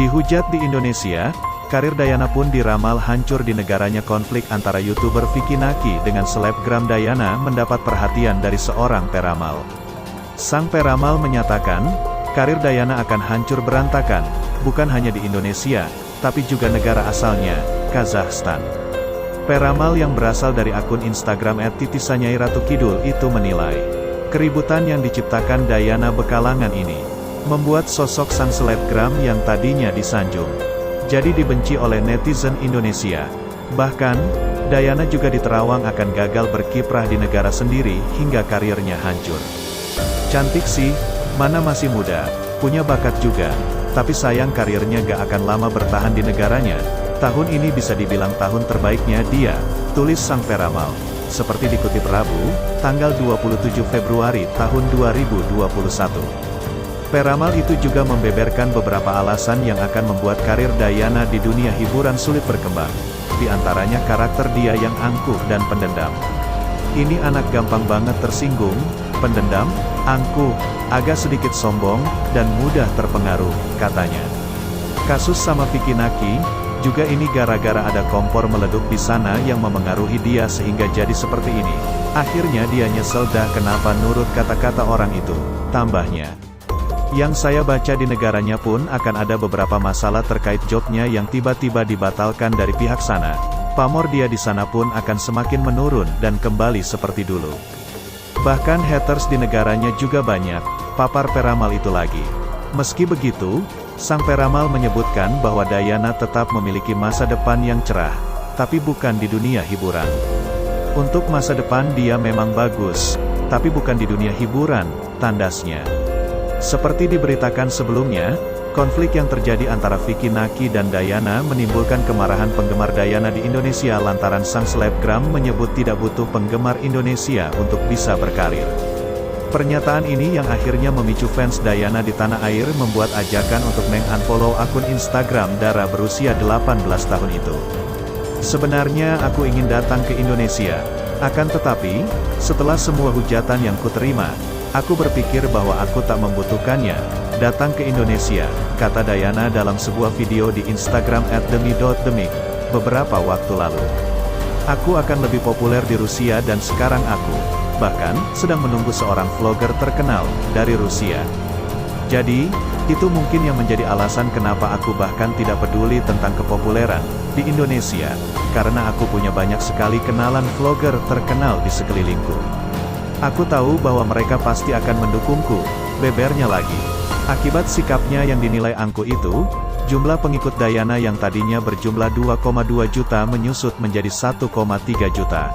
Dihujat di Indonesia, karir Dayana pun diramal hancur di negaranya. Konflik antara YouTuber Vicky Naki dengan selebgram Dayana mendapat perhatian dari seorang peramal. Sang peramal menyatakan, karir Dayana akan hancur berantakan, bukan hanya di Indonesia, tapi juga negara asalnya, Kazakhstan. Peramal yang berasal dari akun Instagram @titisanyai_ratu_kidul itu menilai, keributan yang diciptakan Dayana bekalangan ini, membuat sosok sang selebgram yang tadinya disanjung, jadi dibenci oleh netizen Indonesia. Bahkan, Dayana juga diterawang akan gagal berkiprah di negara sendiri hingga karirnya hancur. Cantik sih, mana masih muda, punya bakat juga, tapi sayang karirnya gak akan lama bertahan di negaranya. Tahun ini bisa dibilang tahun terbaiknya dia, tulis sang peramal. Seperti dikutip Rabu, tanggal 27 Februari tahun 2021. Peramal itu juga membeberkan beberapa alasan yang akan membuat karir Dayana di dunia hiburan sulit berkembang. Di antaranya karakter dia yang angkuh dan pendendam. Ini anak gampang banget tersinggung, pendendam, angkuh, agak sedikit sombong, dan mudah terpengaruh, katanya. Kasus sama Vicky Naki, juga ini gara-gara ada kompor meleduk di sana yang memengaruhi dia sehingga jadi seperti ini. Akhirnya dia nyesel dah kenapa nurut kata-kata orang itu, tambahnya. Yang saya baca di negaranya pun akan ada beberapa masalah terkait jobnya yang tiba-tiba dibatalkan dari pihak sana. Pamor dia di sana pun akan semakin menurun dan kembali seperti dulu. Bahkan haters di negaranya juga banyak, papar peramal itu lagi. Meski begitu, sang peramal menyebutkan bahwa Dayana tetap memiliki masa depan yang cerah, tapi bukan di dunia hiburan. Untuk masa depan dia memang bagus, tapi bukan di dunia hiburan, tandasnya. Seperti diberitakan sebelumnya, konflik yang terjadi antara Vicky Naki dan Dayana menimbulkan kemarahan penggemar Dayana di Indonesia lantaran sang selebgram menyebut tidak butuh penggemar Indonesia untuk bisa berkarir. Pernyataan ini yang akhirnya memicu fans Dayana di tanah air membuat ajakan untuk meng-unfollow akun Instagram Dara berusia 18 tahun itu. Sebenarnya aku ingin datang ke Indonesia, akan tetapi, setelah semua hujatan yang kuterima, aku berpikir bahwa aku tak membutuhkannya, datang ke Indonesia, kata Dayana dalam sebuah video di Instagram @demi.demik, beberapa waktu lalu. Aku akan lebih populer di Rusia dan sekarang aku, bahkan, sedang menunggu seorang vlogger terkenal, dari Rusia. Jadi, itu mungkin yang menjadi alasan kenapa aku bahkan tidak peduli tentang kepopuleran, di Indonesia, karena aku punya banyak sekali kenalan vlogger terkenal di sekelilingku. Aku tahu bahwa mereka pasti akan mendukungku, bebernya lagi. Akibat sikapnya yang dinilai angkuh itu, jumlah pengikut Dayana yang tadinya berjumlah 2,2 juta menyusut menjadi 1,3 juta.